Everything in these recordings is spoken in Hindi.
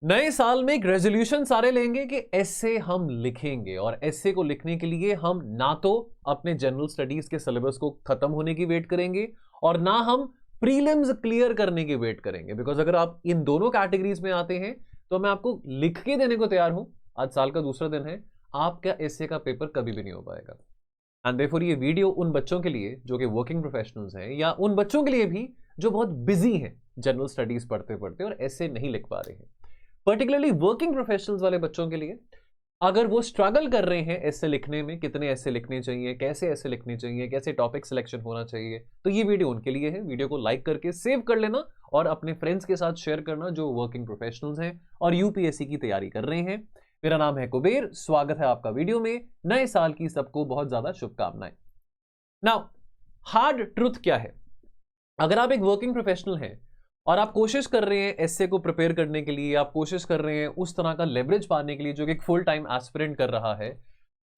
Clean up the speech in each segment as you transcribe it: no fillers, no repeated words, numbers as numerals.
नए साल में एक रेजोल्यूशन सारे लेंगे कि एस्से हम लिखेंगे, और एस्से को लिखने के लिए हम ना तो अपने जनरल स्टडीज के सिलेबस को खत्म होने की वेट करेंगे और ना हम प्रीलिम्स क्लियर करने की वेट करेंगे। बिकॉज अगर आप इन दोनों कैटेगरीज में आते हैं तो मैं आपको लिख के देने को तैयार हूं। आज साल का दूसरा दिन है, आपका एस्से का पेपर कभी भी नहीं हो पाएगा। एंड देयरफॉर ये वीडियो उन बच्चों के लिए जो कि वर्किंग प्रोफेशनल्स हैं, या उन बच्चों के लिए भी जो बहुत बिजी हैं जनरल स्टडीज पढ़ते पढ़ते और एस्से नहीं लिख पा रहे हैं। पर्टिकुलरली वर्किंग प्रोफेशनल्स वाले बच्चों के लिए, अगर वो स्ट्रगल कर रहे हैं ऐसे लिखने में, कितने ऐसे लिखने चाहिए, कैसे ऐसे लिखने चाहिए, कैसे टॉपिक सिलेक्शन होना चाहिए, तो ये वीडियो उनके लिए है। वीडियो को लाइक करके सेव कर लेना और अपने फ्रेंड्स के साथ शेयर करना जो वर्किंग प्रोफेशनल्स हैं और यूपीएससी की तैयारी कर रहे हैं। मेरा नाम है कुबेर, स्वागत है आपका वीडियो में। नए साल की सबको बहुत ज्यादा शुभकामनाएं। नाउ हार्ड ट्रुथ क्या है? अगर आप एक वर्किंग प्रोफेशनल हैं और आप कोशिश कर रहे हैं एस्से को प्रिपेयर करने के लिए, आप कोशिश कर रहे हैं उस तरह का लेवरेज पाने के लिए जो कि एक फुल टाइम एस्पिरेंट कर रहा है,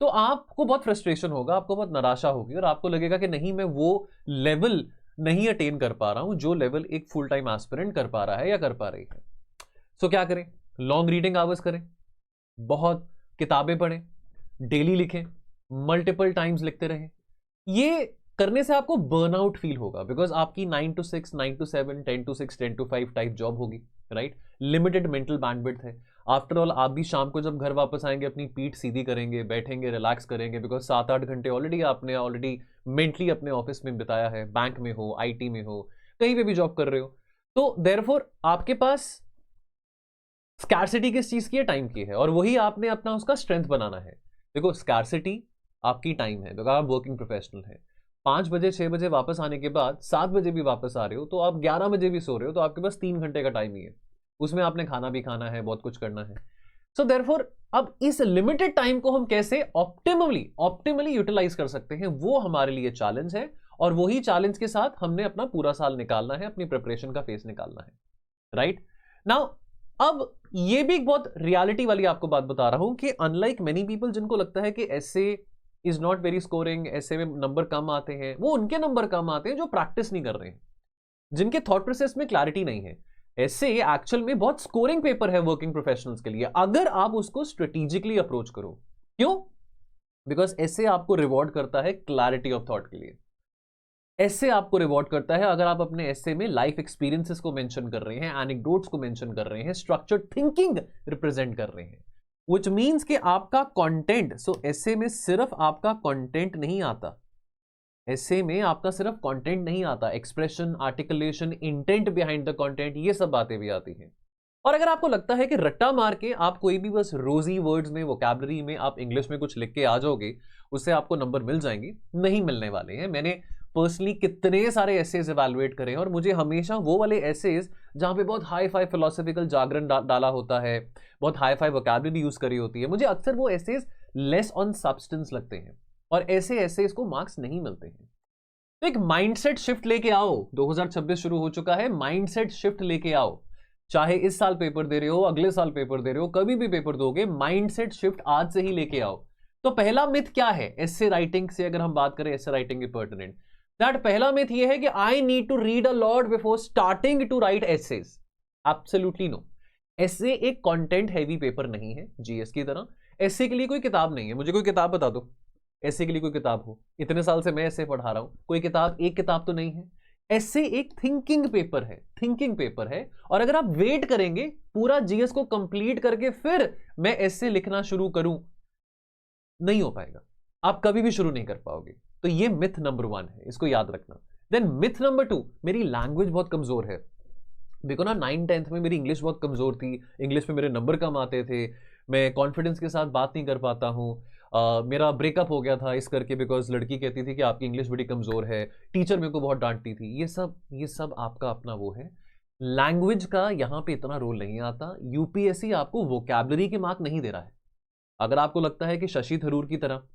तो आपको बहुत फ्रस्ट्रेशन होगा, आपको बहुत निराशा होगी और आपको लगेगा कि नहीं, मैं वो लेवल नहीं अटेन कर पा रहा हूं जो लेवल एक फुल टाइम एस्पिरेंट कर पा रहा है या कर पा रही है। सो क्या करें? लॉन्ग रीडिंग आवर्स करें, बहुत किताबें पढ़ें, डेली लिखें, मल्टीपल टाइम्स लिखते रहें। ये करने से आपको बर्नआउट फील होगा, बिकॉज आपकी 9 to 6, 9 to 7, 10 to 6, 10 to 5 type job होगी, राइट? लिमिटेड मेंटल बैंडविड्थ है। आफ्टर ऑल आप भी शाम को जब घर वापस आएंगे अपनी पीठ सीधी करेंगे, बैठेंगे, रिलैक्स करेंगे, बिकॉज 7-8 घंटे ऑलरेडी मेंटली अपने ऑफिस में बिताया है, बैंक में हो, आईटी में हो, कहीं पे भी जॉब कर रहे हो। तो देयरफॉर आपके पास स्कैर्सिटी किस चीज की है? टाइम की है, और वही आपने अपना उसका स्ट्रेंथ बनाना है। देखो, स्कैर्सिटी आपकी टाइम है, बिकॉज आप वर्किंग प्रोफेशनल है। 5 बजे 6 बजे वापस आने के बाद 7 बजे भी वापस आ रहे हो, तो आप 11 बजे भी सो रहे हो, तो आपके पास 3 घंटे का टाइम ही है। उसमें आपने खाना भी खाना है, बहुत कुछ करना है। सो देयरफॉर अब इस लिमिटेड टाइम को हम कैसे ऑप्टिमली यूटिलाइज कर सकते हैं, वो हमारे लिए चैलेंज है। और वही चैलेंज के साथ हमने अपना पूरा साल निकालना है, अपनी प्रिपरेशन का फेस निकालना है, राइट नाउ। अब ये भी एक बहुत रियलिटी वाली आपको बात बता रहा हूं कि अनलाइक मेनी पीपल जिनको लगता है कि ऐसे इज नॉट वेरी स्कोरिंग, ऐसे में नंबर कम आते हैं, वो उनके नंबर कम आते हैं जो प्रैक्टिस नहीं कर रहे हैं, जिनके थॉट प्रोसेस में क्लैरिटी नहीं है। ऐसे एक्चुअल में बहुत स्कोरिंग पेपर है वर्किंग प्रोफेशनल्स के लिए, अगर आप उसको स्ट्रेटेजिकली अप्रोच करो। क्यों? बिकॉज ऐसे आपको रिवॉर्ड करता है क्लैरिटी ऑफ थॉट के लिए। ऐसे आपको रिवॉर्ड करता है अगर आप अपने ऐसे में लाइफ एक्सपीरियंसेस को मेंशन कर रहे हैं, एनेक्डोट्स को मेंशन कर रहे हैं, स्ट्रक्चर्ड थिंकिंग रिप्रेजेंट कर रहे हैं, व्हिच मींस कि आपका कंटेंट। सो ऐसे में सिर्फ आपका कंटेंट नहीं आता, ऐसे में आपका सिर्फ कंटेंट नहीं आता, expression, articulation, intent behind the content, ये सब बातें भी आती हैं। और अगर आपको लगता है कि रट्टा मार के आप कोई भी बस रोजी वर्ड्स में, वोकैबुलरी में आप इंग्लिश में कुछ लिख के आ जाओगे, उससे आपको नंबर मिल जाएंगे, नहीं मिलने वाले हैं। मैंने पर्सनली कितने सारे एसेज इवैल्यूएट करे हैं और मुझे हमेशा वो वाले एसेज जहां पे बहुत हाई फाई फिलोसफिकल जागरण डाला होता है, बहुत हाई फाई वोकैबुलरी यूज करी होती है, मुझे अक्सर वो एसेज लेस ऑन सब्सटेंस लगते हैं और ऐसे एसेज को मार्क्स नहीं मिलते हैं। तो एक माइंडसेट शिफ्ट लेके आओ। 2026 शुरू हो चुका है, माइंडसेट शिफ्ट लेके आओ। चाहे इस साल पेपर दे रहे हो, अगले साल पेपर दे रहे हो, कभी भी पेपर दोगे, माइंडसेट शिफ्ट आज से ही लेके आओ। तो पहला मिथ क्या है एस्से राइटिंग से, अगर हम बात करें एस्से राइटिंग के पर्टिनेंट, दैट पहला मिथ ये है कि I need to read a lot before starting to write essays. Absolutely no. Essay एक कंटेंट हैवी पेपर नहीं है जीएस की तरह। एस्से के लिए कोई किताब नहीं है। मुझे कोई किताब बता दो एस्से के लिए कोई किताब हो। इतने साल से मैं एस्से पढ़ा रहा हूं, कोई किताब, एक किताब तो नहीं है। एस्से एक थिंकिंग पेपर है, थिंकिंग पेपर है। और अगर आप वेट करेंगे पूरा जीएस को कंप्लीट करके फिर मैं एस्से लिखना शुरू करूं, नहीं हो पाएगा, आप कभी भी शुरू नहीं कर पाओगे। तो ये मिथ नंबर 1 है, इसको याद रखना। देन मिथ नंबर 2, मेरी लैंग्वेज बहुत कमजोर है। देखो ना, 9th-10th में मेरी इंग्लिश बहुत कमजोर थी, इंग्लिश में मेरे नंबर कम आते थे, मैं कॉन्फिडेंस के साथ बात नहीं कर पाता हूँ। मेरा ब्रेकअप हो गया था इस करके, बिकॉज लड़की कहती थी कि आपकी इंग्लिश बड़ी कमजोर है, टीचर मेरे को बहुत डांटती थी। ये सब आपका अपना वो है। लैंग्वेज का यहाँ पे इतना रोल नहीं आता। यूपीएससी आपको वोकैबुलरी के मार्क नहीं दे रहा है। अगर आपको लगता है कि शशि थरूर की तरह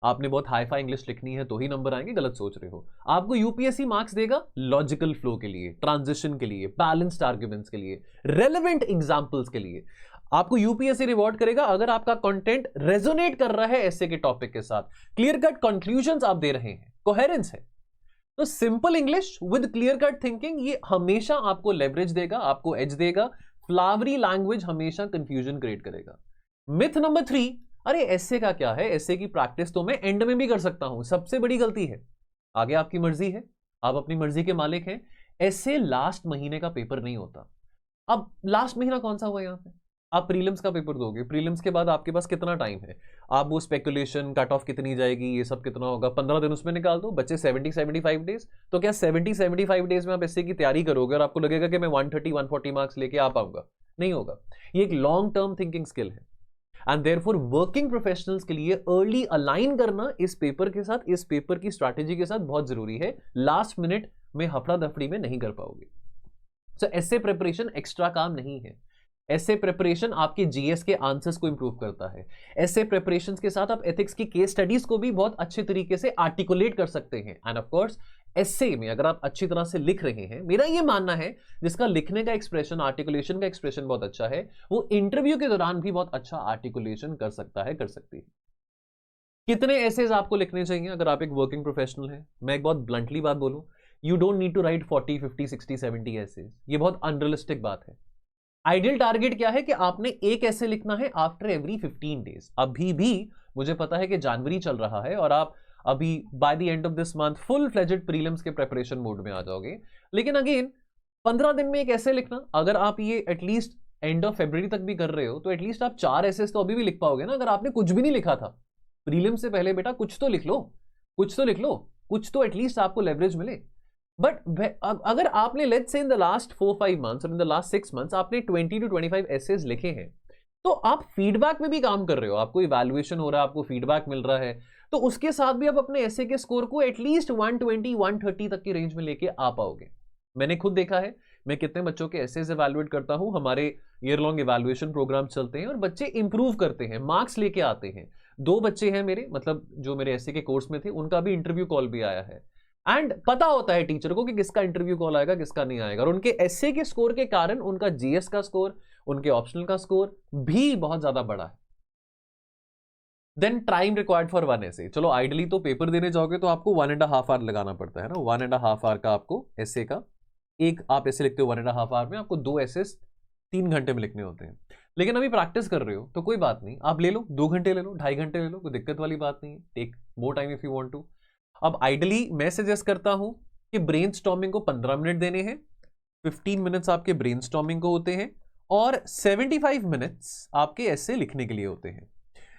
आपने बहुत हाई फाई इंग्लिश लिखनी है तो ही नंबर आएंगे, गलत सोच रहे हो। आपको यूपीएससी मार्क्स देगा लॉजिकल फ्लो के लिए, ट्रांजिशन के लिए, बैलेंस्ड आर्ग्यूमेंट्स के लिए, रेलेवेंट एग्जांपल्स के लिए। आपको यूपीएससी रिवॉर्ड करेगा अगर आपका कंटेंट रेजोनेट कर रहा है ऐसे के टॉपिक के साथ, क्लियर कट कंक्लूजन्स आप दे रहे हैं, कोहेरेंस है। तो simple English with clear cut thinking, ये हमेशा आपको लेवरेज देगा, आपको एज देगा। फ्लावरी लैंग्वेज हमेशा कंफ्यूजन क्रिएट करेगा। मिथ नंबर 3, अरे एसे का क्या है, एसे की प्रैक्टिस तो मैं एंड में भी कर सकता हूं। सबसे बड़ी गलती है। आगे आपकी मर्जी है, आप अपनी मर्जी के मालिक हैं। एसे लास्ट महीने का पेपर नहीं होता। अब लास्ट महीना कौन सा हुआ यहां पे? आप प्रीलिम्स का पेपर दोगे, प्रीलिम्स के बाद आपके पास कितना टाइम है? आप वो स्पेकुलेशन, कट ऑफ कितनी जाएगी, ये सब कितना होगा, 15 दिन उसमें निकाल दो, बच्चे 70-75 डेज। तो क्या 70-75 डेज में आप एसए की तैयारी करोगे और आपको लगेगा कि मैं 130-140 मार्क्स लेके आ पाऊंगा? नहीं होगा। ये एक लॉन्ग टर्म थिंकिंग स्किल है एंड देयरफॉर वर्किंग प्रोफेशनल्स के लिए अर्ली अलाइन करना इस पेपर के साथ, इस पेपर की स्ट्रैटेजी के साथ बहुत जरूरी है। लास्ट मिनट में हफड़ा दफड़ी में नहीं कर पाओगे। सो एसे प्रिपरेशन एक्स्ट्रा काम नहीं है। एसे प्रिपरेशन आपके जीएस के आंसर्स को इंप्रूव करता है। एसे प्रिपरेशन के साथ आप एथिक्स की केस स्टडीज को भी बहुत अच्छे तरीके से आर्टिकुलेट कर सकते हैं। एंड ऑफ कोर्स एसे में अगर आप अच्छी तरह से लिख रहे हैं, मेरा ये मानना है जिसका लिखने का एक्सप्रेशन, आर्टिकुलेशन का एक्सप्रेशन बहुत अच्छा है, वो इंटरव्यू के दौरान भी बहुत अच्छा आर्टिकुलेशन कर सकता है, कर सकती है। कितने एसेज आपको लिखने चाहिए अगर आप एक वर्किंग प्रोफेशनल हैं? मैं एक बहुत ब्लंटली बात बोलूं, you don't need to write 40, 50, 60, 70 essays. ये बहुत अनरियलिस्टिक बात है। आइडियल टारगेट क्या है कि आपने एक ऐसे लिखना है आफ्टर एवरी 15 डेज। अभी भी मुझे पता है कि जनवरी चल रहा है और आप अभी by the end of this month full fledged prelims के प्रिपरेशन मोड में आ जाओगे, लेकिन अगेन 15 दिन में एक ऐसे लिखना, अगर आप ये एटलीस्ट एंड ऑफ फरवरी तक भी कर रहे हो तो एटलीस्ट आप 4 एसेस तो अभी भी लिख पाओगे ना। अगर आपने कुछ भी नहीं लिखा था प्रीलिम से पहले, बेटा कुछ तो लिख लो, कुछ तो लिख लो, कुछ तो एटलीस्ट आपको लेवरेज मिले। बट अगर आपने let's say in the last 4-5 months और इन द लास्ट 6 मंथ्स आपने 20 to 25 एसेज लिखे हैं, तो आप फीडबैक में भी काम कर रहे हो, आपको इवैल्यूएशन हो रहा है, आपको फीडबैक मिल रहा है, तो उसके साथ भी आप अपने एसे के स्कोर को एटलीस्ट 120-130 तक की रेंज में लेके आ पाओगे। मैंने खुद देखा है, मैं कितने बच्चों के एसेज इवैल्यूएट करता हूं, हमारे ईयर लॉन्ग इवैल्यूएशन प्रोग्राम चलते हैं और बच्चे इंप्रूव करते हैं, मार्क्स लेके आते हैं। 2 बच्चे हैं मेरे, मतलब जो मेरे एसे के कोर्स में थे, उनका भी इंटरव्यू कॉल भी आया है एंड पता होता है टीचर को कि किसका इंटरव्यू कॉल आएगा, किसका नहीं आएगा, और उनके एसए के स्कोर के कारण उनका जीएस का स्कोर, उनके ऑप्शनल का स्कोर भी बहुत ज्यादा बड़ा है। देन टाइम रिक्वायर्ड फॉर 1 एसे। चलो आइडली तो पेपर देने जाओगे तो आपको 1.5 आवर लगाना पड़ता है ना, 1.5 आवर का आपको एसे का, एक आप ऐसे लिखते हो 1.5 आवर में, आपको 2 एसे 3 घंटे में लिखने होते हैं। लेकिन अभी प्रैक्टिस कर रहे हो तो कोई बात नहीं, आप ले लो 2 घंटे ले लो, 2.5 घंटे ले लो, कोई दिक्कत वाली बात नहीं है। Take more time if you want to. अब आइडली मैं सजेस्ट करता हूं कि ब्रेनस्टॉर्मिंग को 15 मिनट देने हैं, 15 मिनट्स आपके ब्रेनस्टॉर्मिंग को होते हैं और 75 मिनट्स आपके एसे लिखने के लिए होते हैं।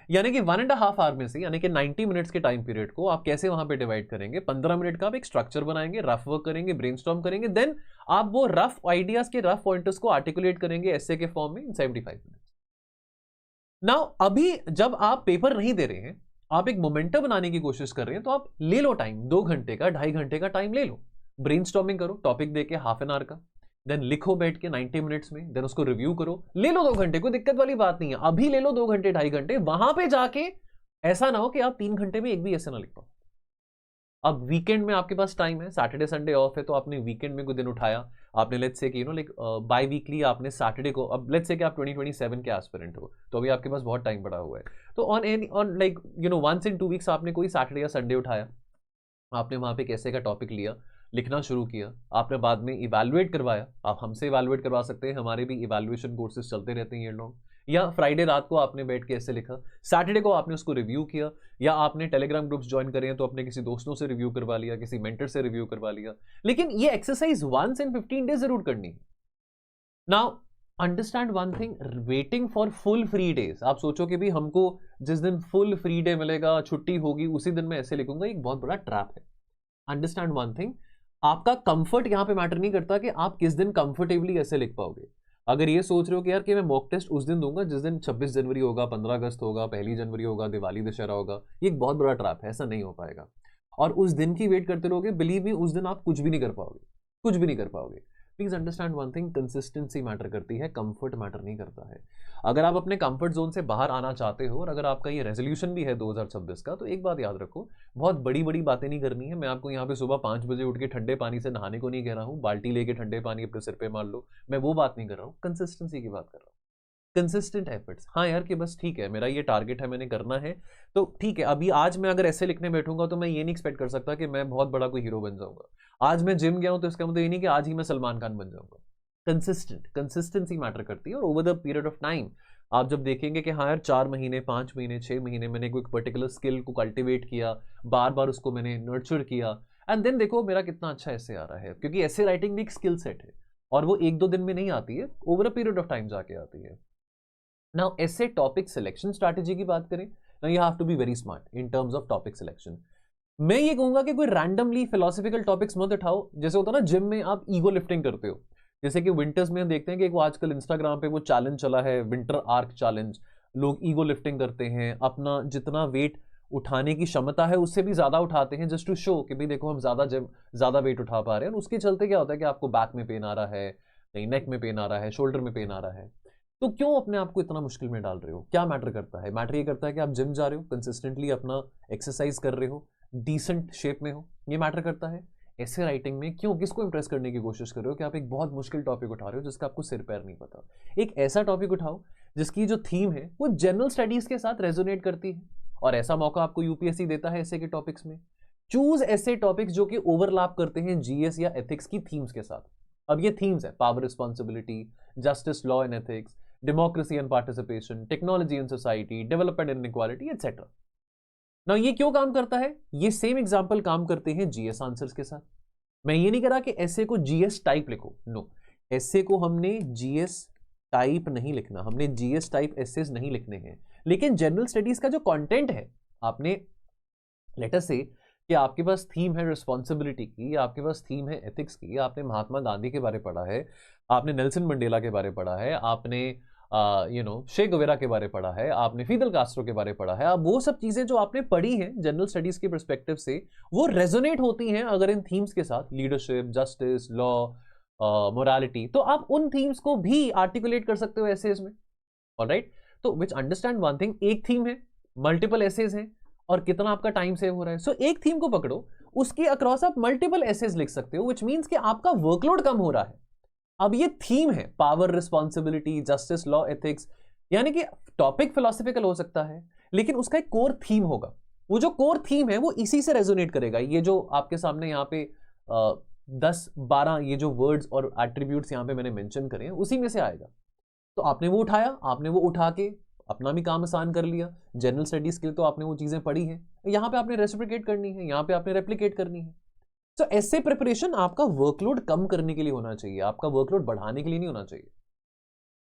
यानी कि 1.5 आवर में से, यानी कि 90 मिनट्स के टाइम पीरियड को आप कैसे वहां पे डिवाइड करेंगे? 15 मिनट का आप एक स्ट्रक्चर बनाएंगे, रफ वर्क करेंगे, ब्रेनस्टॉर्म करेंगे, देन आप वो रफ आइडियाज के रफ पॉइंटर्स को आर्टिकुलेट करेंगे एसे के फॉर्म में इन 75 मिनट्स। नाउ अभी जब आप पेपर नहीं दे रहे हैं, आप एक मोमेंटम बनाने की कोशिश कर रहे हैं, तो आप ले लो टाइम, 2 घंटे का, 2.5 घंटे का टाइम ले लो, ब्रेनस्टॉर्मिंग करो टॉपिक देके हाफ एन आवर का, देन लिखो बैठ के 90 मिनट्स में, देन उसको रिव्यू करो, ले लो 2 घंटे, कोई दिक्कत वाली बात नहीं है। अभी ले लो 2 घंटे 2.5 घंटे, वहां पे जाके ऐसा ना हो कि आप 3 घंटे में एक भी ऐसे ना लिख पाओ। अब वीकेंड में आपके पास टाइम है, सैटरडे संडे ऑफ है, तो आपने वीकेंड में कोई दिन उठाया, आपने लेट्स से कि लाइक बाई वीकली आपने सैटरडे को, अब लेट्स से कि आप 2027 के एस्पिरेंट हो, तो अभी आपके पास बहुत टाइम पड़ा हुआ है, तो on like once in 2 weeks आपने कोई सैटरडे या संडे उठाया, आपने वहां पे कैसे का टॉपिक लिया, लिखना शुरू किया, आपने बाद में इवैल्यूएट करवाया। आप हमसे इवैल्यूएट करवा सकते हैं, हमारे भी इवैल्यूएशन कोर्सेज चलते रहते हैं ये लोग। या फ्राइडे रात को आपने बैठ के ऐसे लिखा, सैटरडे को आपने उसको रिव्यू किया, या आपने टेलीग्राम ग्रुप्स ज्वाइन करे हैं तो अपने किसी दोस्तों से रिव्यू करवा लिया, किसी मेंटर से रिव्यू करवा लिया। लेकिन ये एक्सरसाइज 1 in 15 डेज जरूर करनी है। Now understand one thing, waiting for full free days, आप सोचो कि भी हमको जिस दिन फुल फ्री डे मिलेगा, छुट्टी होगी, उसी दिन मैं ऐसे लिखूंगा, एक बहुत बड़ा ट्रैप है। अंडरस्टैंड वन थिंग, आपका कंफर्ट यहां पे मैटर नहीं करता कि आप किस दिन कंफर्टेबली ऐसे लिख पाओगे। अगर ये सोच रहे हो कि यार कि मैं मॉक टेस्ट उस दिन दूंगा जिस दिन 26 जनवरी होगा, 15 अगस्त होगा, 1 जनवरी होगा, दिवाली दशहरा होगा, ये एक बहुत बड़ा ट्रैप है, ऐसा नहीं हो पाएगा। और उस दिन की वेट करते रहोगे, बिलीव मी उस दिन आप कुछ भी नहीं कर पाओगे, कुछ भी नहीं कर पाओगे। Please understand one thing, consistency matter करती है, कंफर्ट मैटर नहीं करता है। अगर आप अपने कंफर्ट जोन से बाहर आना चाहते हो और अगर आपका ये रेजोल्यूशन भी है 2026 का, तो एक बात याद रखो, बहुत बड़ी बड़ी बातें नहीं करनी है। मैं आपको यहाँ पे सुबह 5 बजे उठ के ठंडे पानी से नहाने को नहीं कह रहा हूँ, बाल्टी लेके ठंडे पानी अपने सिर पे मार लो, मैं वो बात नहीं कर रहा हूँ, कंसिस्टेंसी की बात कर रहा हूँ, कंसिस्टेंट एफर्ट्स। हाँ यार कि बस ठीक है, मेरा ये टारगेट है, मैंने करना है, तो ठीक है। अभी आज मैं अगर ऐसे लिखने बैठूंगा तो मैं ये नहीं एक्सपेक्ट कर सकता कि मैं बहुत बड़ा कोई हीरो बन जाऊंगा। आज मैं जिम गया हूं तो इसका मतलब ये नहीं कि आज ही मैं सलमान खान बन जाऊंगा। कंसिस्टेंसी मैटर करती है। और over the period of time आप जब देखेंगे कि हाँ यार 4 महीने 5 महीने 6 महीने मैंने कोई पर्टिकुलर स्किल को कल्टिवेट किया, बार बार उसको मैंने नर्चर किया, एंड देन देखो मेरा कितना अच्छा ऐसे आ रहा है, क्योंकि ऐसे राइटिंग भी एक स्किल सेट है और वो 1-2 दिन में नहीं आती है, over a period of time जाके आती है। नाउ ऐसे टॉपिक सिलेक्शन स्ट्रैटेजी की बात करें, now you have to be very smart in terms of topic selection. मैं ये कहूंगा कि कोई रैंडमली फिलोसफिकल टॉपिक्स मत उठाओ। जैसे होता है ना जिम में आप ईगो लिफ्टिंग करते हो, जैसे कि विंटर्स में हम देखते हैं कि वो आजकल इंस्टाग्राम पे वो चैलेंज चला है, विंटर आर्क चैलेंज। लोग ईगो लिफ्टिंग करते हैं, अपना जितना वेट उठाने की क्षमता है उससे भी ज्यादा उठाते हैं, जस्ट टू शो कि भाई देखो हम ज्यादा वेट उठा पा रहे हैं। और उसके चलते क्या होता है कि आपको बैक में पेन आ रहा है, कहीं नेक में पेन आ रहा है, शोल्डर में पेन आ रहा है। तो क्यों अपने आप को इतना मुश्किल में डाल रहे हो? क्या मैटर करता है? मैटर ये करता है कि आप जिम जा रहे हो, कंसिस्टेंटली अपना एक्सरसाइज कर रहे हो, डिसेंट शेप में हो, ये मैटर करता है। ऐसे राइटिंग में क्यों किसको इंप्रेस करने की कोशिश कर रहे हो कि आप एक बहुत मुश्किल टॉपिक उठा रहे हो जिसका आपको सिर पैर नहीं पता। एक ऐसा टॉपिक उठाओ जिसकी जो थीम है वो जनरल स्टडीज के साथ रेजोनेट करती है, और ऐसा मौका आपको यूपीएससी देता है ऐसे के टॉपिक्स में। चूज ऐसे टॉपिक्स जो कि ओवरलैप करते हैं जीएस या एथिक्स की थीम्स के साथ। अब ये थीम्स है power responsibility, justice, law and ethics, democracy and participation, technology and society, development and equality etcetera. ना ये क्यों काम करता है? ये सेम एग्जाम्पल काम करते हैं जीएस आंसर्स के साथ। मैं ये नहीं कह रहा कि ऐसे को जीएस टाइप लिखो, नो, ऐसे को हमने जीएस टाइप नहीं लिखना, हमने जीएस टाइप एसेस नहीं लिखने हैं, लेकिन जनरल स्टडीज का जो कंटेंट है, आपने लेटर से कि आपके पास थीम है रिस्पॉन्सिबिलिटी की, आपके पास थीम है एथिक्स की, आपने महात्मा गांधी के बारे पढ़ा है, आपने नेल्सन मंडेला के बारे पढ़ा है, आपने शे गुवेरा के बारे पढ़ा है, आपने फिदेल कास्ट्रो के बारे पढ़ा है। अब वो सब चीजें जो आपने पढ़ी हैं जनरल स्टडीज के परस्पेक्टिव से, वो रेजोनेट होती हैं अगर इन थीम्स के साथ, लीडरशिप, जस्टिस, लॉ, मोरालिटी, तो आप उन थीम्स को भी आर्टिकुलेट कर सकते हो एसेज में। ऑलराइट, तो विच अंडरस्टैंड वन थिंग, एक थीम है, मल्टीपल एसेज हैं, और कितना आपका टाइम सेव हो रहा है। सो एक थीम को पकड़ो, उसके अक्रॉस आप मल्टीपल एसेज लिख सकते हो, विच मीन्स कि आपका वर्कलोड कम हो रहा है। अब ये थीम है power, responsibility, justice, law, ethics, यानी कि टॉपिक फिलोसफिकल हो सकता है लेकिन उसका एक कोर थीम होगा। वो जो कोर थीम है वो इसी से रेजोनेट करेगा। ये जो आपके सामने यहाँ पे 10-12 ये जो वर्ड्स और एट्रीब्यूट्स यहाँ पे मैंने मेंशन करे हैं उसी में से आएगा। तो आपने वो उठाया, आपने वो उठा के अपना भी काम आसान कर लिया। जनरल स्टडीज के लिए तो आपने वो चीजें पढ़ी हैं, यहाँ पे आपने रेसिप्लिकेट करनी है, यहाँ पे आपने रेप्लिकेट करनी है। तो ऐसे प्रिपरेशन आपका वर्कलोड कम करने के लिए होना चाहिए, आपका वर्कलोड बढ़ाने के लिए नहीं होना चाहिए।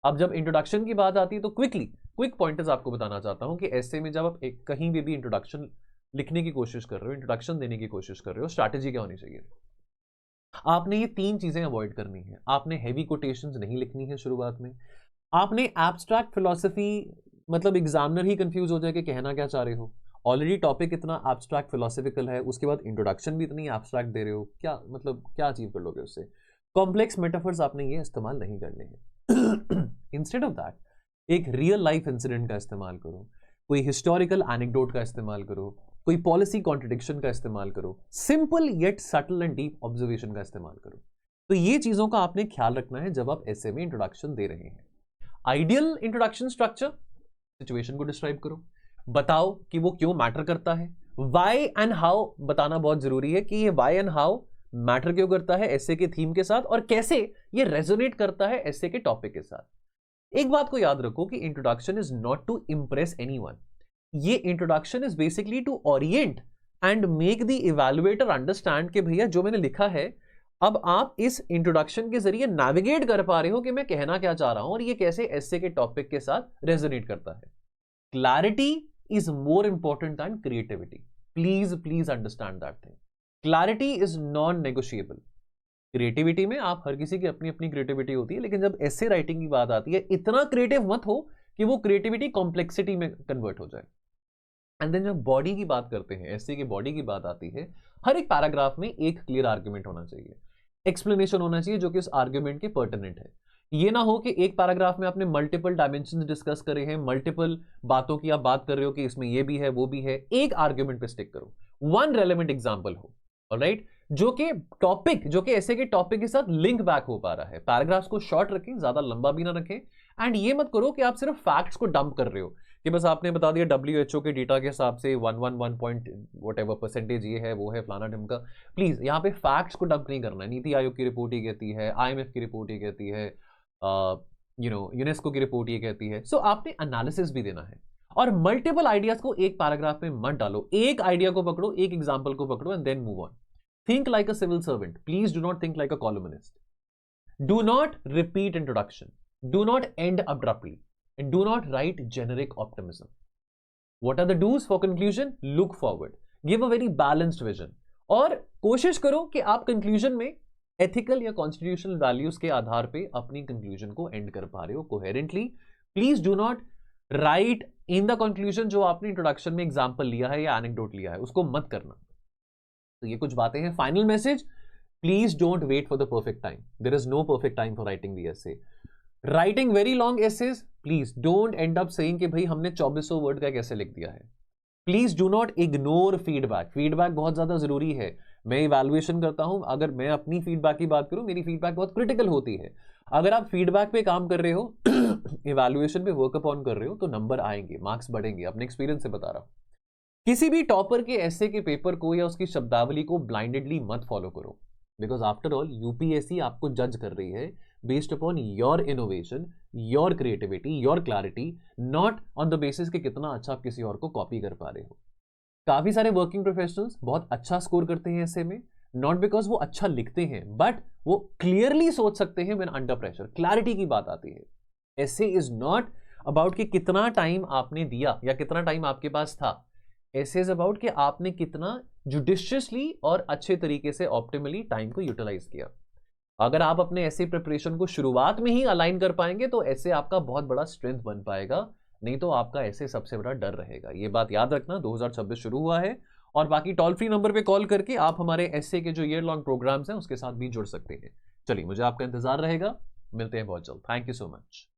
अब जब इंट्रोडक्शन की बात आती है तो क्विक पॉइंटर्स आपको बताना चाहता हूं कि ऐसे में जब आप कहीं भी इंट्रोडक्शन लिखने की कोशिश कर रहे हो, इंट्रोडक्शन देने की कोशिश कर रहे हो, स्ट्रैटेजी क्या होनी चाहिए? आपने ये 3 चीजें अवॉइड करनी है। आपने हैवी कोटेशंस नहीं लिखनी है शुरुआत में। आपने एब्स्ट्रैक्ट फिलॉसफी, मतलब एग्जामिनर ही कंफ्यूज हो जाए कि कहना क्या चाह रहे हो। ऑलरेडी टॉपिक इतना एब्स्ट्रैक्ट फिलोसफिकल है, उसके बाद इंट्रोडक्शन भी इतनी एब्स्ट्रैक्ट दे रहे हो, क्या मतलब क्या अचीव कर लोगे उससे? कॉम्प्लेक्स मेटाफर्स आपने ये इस्तेमाल नहीं करने हैं। इंस्टेड ऑफ दैट एक रियल लाइफ इंसिडेंट का इस्तेमाल करो, कोई हिस्टोरिकल एनेक्डोट का इस्तेमाल करो, कोई पॉलिसी कॉन्ट्रडिक्शन का इस्तेमाल करो, simple yet subtle and deep observation का इस्तेमाल करो। तो ये चीजों का आपने ख्याल रखना है जब आप ऐसे में इंट्रोडक्शन दे रहे हैं। आइडियल इंट्रोडक्शन स्ट्रक्चर, सिचुएशन को डिस्क्राइब करो, बताओ कि वो क्यों मैटर करता है, वाई एंड हाउ बताना बहुत जरूरी है कि ये वाई एंड हाउ मैटर क्यों करता है एसे के थीम के साथ, और कैसे ये रेजोनेट करता है एसे के टॉपिक के साथ। एक बात को याद रखो कि introduction is not to impress anyone, ये introduction is basically to orient and make the evaluator understand कि भैया जो मैंने लिखा है, अब आप इस इंट्रोडक्शन के जरिए नेविगेट कर पा रहे हो कि मैं कहना क्या चाह रहा हूं और ये कैसे एसे के टॉपिक के साथ रेजोनेट करता है। Clarity is more important than creativity. Please understand that thing. Clarity is non-negotiable. Creativity में आप हर किसी की अपनी अपनी क्रिएटिविटी होती है, लेकिन जब ऐसे राइटिंग की बात आती है इतना क्रिएटिव मत हो कि वो क्रिएटिविटी कॉम्प्लेक्सिटी में कन्वर्ट हो जाए। एंड देन जब बॉडी की बात करते हैं, ऐसे की बॉडी की बात आती है, हर एक पैराग्राफ में एक क्लियर आर्ग्यूमेंट होना चाहिए, एक्सप्लेनेशन होना चाहिए जो कि उस आर्ग्यूमेंट के पर्टिनेंट है। ये ना हो कि एक पैराग्राफ में आपने मल्टीपल डायमेंशंस डिस्कस करे हैं, मल्टीपल बातों की आप बात कर रहे हो कि इसमें ये भी है वो भी है। एक आर्ग्यूमेंट पे स्टिक करो, वन रेलेवेंट एग्जांपल हो, ऑलराइट, जो कि ऐसे के टॉपिक के साथ लिंक बैक हो पा रहा है। पैराग्राफ्स को शॉर्ट रखें, ज्यादा लंबा भी ना रखें, एंड ये मत करो कि आप सिर्फ फैक्ट्स को डंप कर रहे हो कि बस आपने बता दिया WHO के डेटा के हिसाब से 1 पॉइंट वट परसेंटेज ये है वो है फलाना ढिमका। प्लीज यहाँ पे फैक्ट्स को डंप नहीं करना है। नीति आयोग की रिपोर्ट ये कहती है, IMF की रिपोर्ट ये कहती है, यूनेस्को की रिपोर्ट ये कहती है। सो आपने एनालिसिस भी देना है और मल्टीपल आइडियाज को एक पैराग्राफ में मत डालो। एक आइडिया को पकड़ो, एक एग्जाम्पल को पकड़ो and then move on. Think like a civil servant, please do not think like a columnist. Do not repeat introduction, do not end abruptly, and do not write generic optimism. What are the do's for conclusion? Look forward. Give a very balanced vision. और कोशिश करो कि आप कंक्लूजन में एथिकल या कॉन्स्टिट्यूशनल वैल्यूज के आधार पे अपनी कंक्लूजन को एंड कर पा रहे हो coherently. Please do not right in the conclusion जो आपने इंट्रोडक्शन में एग्जांपल लिया है या एनेक्डोट लिया है, उसको मत करना। तो ये कुछ बातें हैं। Final message, please don't wait for the perfect time. There is no perfect time for writing the essay. Writing very long essays, please don't end up saying कि भाई हमने 2400 वर्ड का कैसे लिख दिया है। Please do not ignore feedback. Feedback बहुत ज्यादा जरूरी है। मैं इवैल्यूएशन करता हूं, अगर मैं अपनी फीडबैक की बात करूं, मेरी फीडबैक बहुत क्रिटिकल होती है। अगर आप फीडबैक पे काम कर रहे हो, इवैल्यूएशन पे वर्क अपॉन कर रहे हो, तो नंबर आएंगे, मार्क्स बढ़ेंगे। अपने एक्सपीरियंस से बता रहा हूं। किसी भी टॉपर के एसे के पेपर को या उसकी शब्दावली को ब्लाइंडेडली मत फॉलो करो, बिकॉज आफ्टर ऑल यूपीएससी आपको जज कर रही है based upon your innovation, your creativity, your clarity, not on the basis कि कितना अच्छा आप किसी और को कॉपी कर पा रहे हो। काफी सारे वर्किंग प्रोफेशनल्स बहुत अच्छा स्कोर करते हैं ऐसे में, नॉट बिकॉज वो अच्छा लिखते हैं, बट वो क्लियरली सोच सकते हैं व्हेन अंडर प्रेशर। क्लैरिटी की बात आती है। ऐसे इज नॉट अबाउट कि कितना टाइम आपने दिया या कितना टाइम आपके पास था। ऐसे इज अबाउट कि आपने कितना जुडिशियसली और अच्छे तरीके से ऑप्टिमली टाइम को यूटिलाइज किया। अगर आप अपने ऐसे प्रिपरेशन को शुरुआत में ही अलाइन कर पाएंगे तो ऐसे आपका बहुत बड़ा स्ट्रेंथ बन पाएगा, नहीं तो आपका ऐसे सबसे बड़ा डर रहेगा। ये बात याद रखना। 2026 शुरू हुआ है और बाकी टोल फ्री नंबर पे कॉल करके आप हमारे ऐसे के जो ईयर लॉन्ग प्रोग्राम्स हैं उसके साथ भी जुड़ सकते हैं। चलिए, मुझे आपका इंतजार रहेगा। मिलते हैं बहुत जल्द। Thank you so much.